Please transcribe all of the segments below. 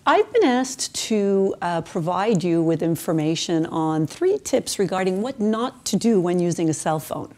I've been asked to provide you with information on 3 tips regarding what not to do when using a cell phone.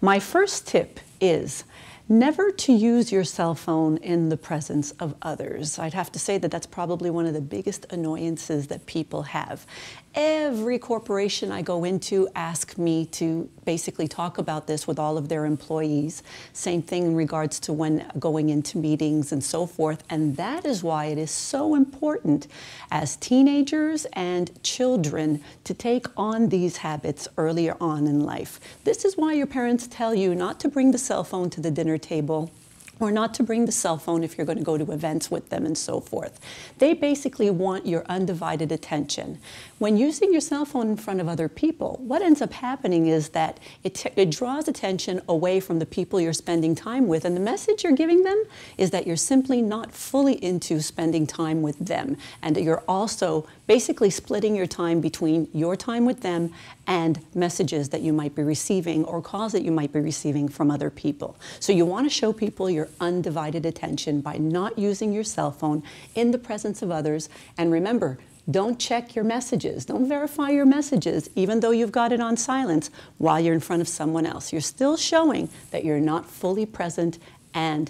My first tip is never to use your cell phone in the presence of others. I'd have to say that that's probably one of the biggest annoyances that people have. Every corporation I go into asks me to basically talk about this with all of their employees. Same thing in regards to when going into meetings and so forth. And that is why it is so important as teenagers and children to take on these habits earlier on in life. This is why your parents tell you not to bring the cell phone to the dinner table, or not to bring the cell phone if you're going to go to events with them and so forth. They basically want your undivided attention. When using your cell phone in front of other people, what ends up happening is that it draws attention away from the people you're spending time with, and the message you're giving them is that you're simply not fully into spending time with them, and you're also basically splitting your time between your time with them and messages that you might be receiving or calls that you might be receiving from other people. So you want to show people your undivided attention by not using your cell phone in the presence of others. And remember, don't check your messages. Don't verify your messages, even though you've got it on silence, while you're in front of someone else. You're still showing that you're not fully present and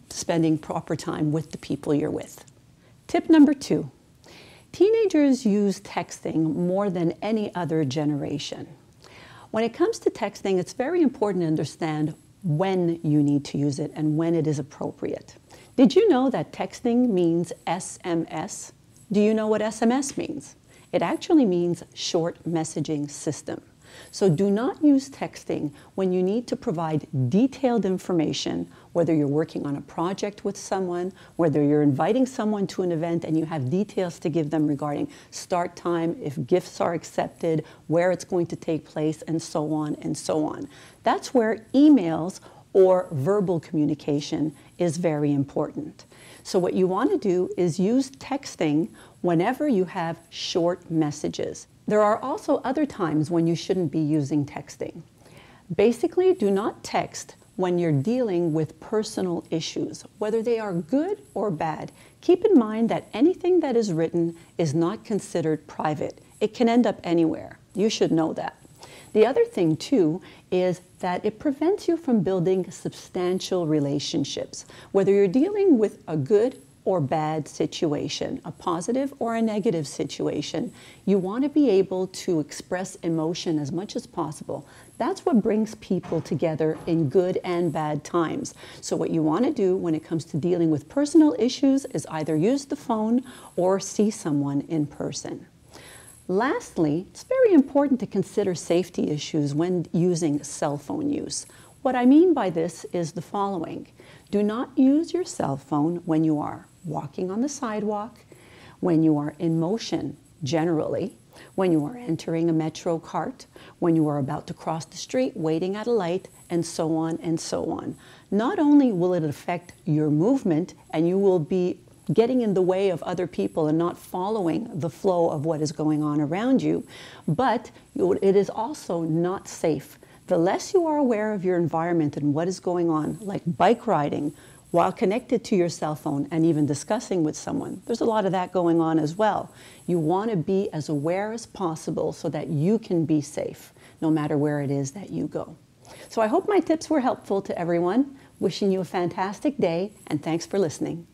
spending proper time with the people you're with. Tip number 2. Teenagers use texting more than any other generation. When it comes to texting, it's very important to understand when you need to use it and when it is appropriate. Did you know that texting means SMS? Do you know what SMS means? It actually means short messaging system. So do not use texting when you need to provide detailed information, whether you're working on a project with someone, whether you're inviting someone to an event and you have details to give them regarding start time, if gifts are accepted, where it's going to take place, and so on and so on. That's where emails or verbal communication is very important. So what you want to do is use texting whenever you have short messages. There are also other times when you shouldn't be using texting. Basically, do not text when you're dealing with personal issues, whether they are good or bad. Keep in mind that anything that is written is not considered private. It can end up anywhere. You should know that. The other thing, too, is that it prevents you from building substantial relationships. Whether you're dealing with a good or bad situation, a positive or a negative situation, you want to be able to express emotion as much as possible. That's what brings people together in good and bad times. So what you want to do when it comes to dealing with personal issues is either use the phone or see someone in person. Lastly, it's very important to consider safety issues when using cell phone use. What I mean by this is the following. Do not use your cell phone when you are walking on the sidewalk, when you are in motion generally, when you are entering a metro cart, when you are about to cross the street, waiting at a light, and so on and so on. Not only will it affect your movement and you will be getting in the way of other people and not following the flow of what is going on around you, but it is also not safe. The less you are aware of your environment and what is going on, like bike riding, while connected to your cell phone and even discussing with someone, there's a lot of that going on as well. You want to be as aware as possible so that you can be safe, no matter where it is that you go. So I hope my tips were helpful to everyone. Wishing you a fantastic day, and thanks for listening.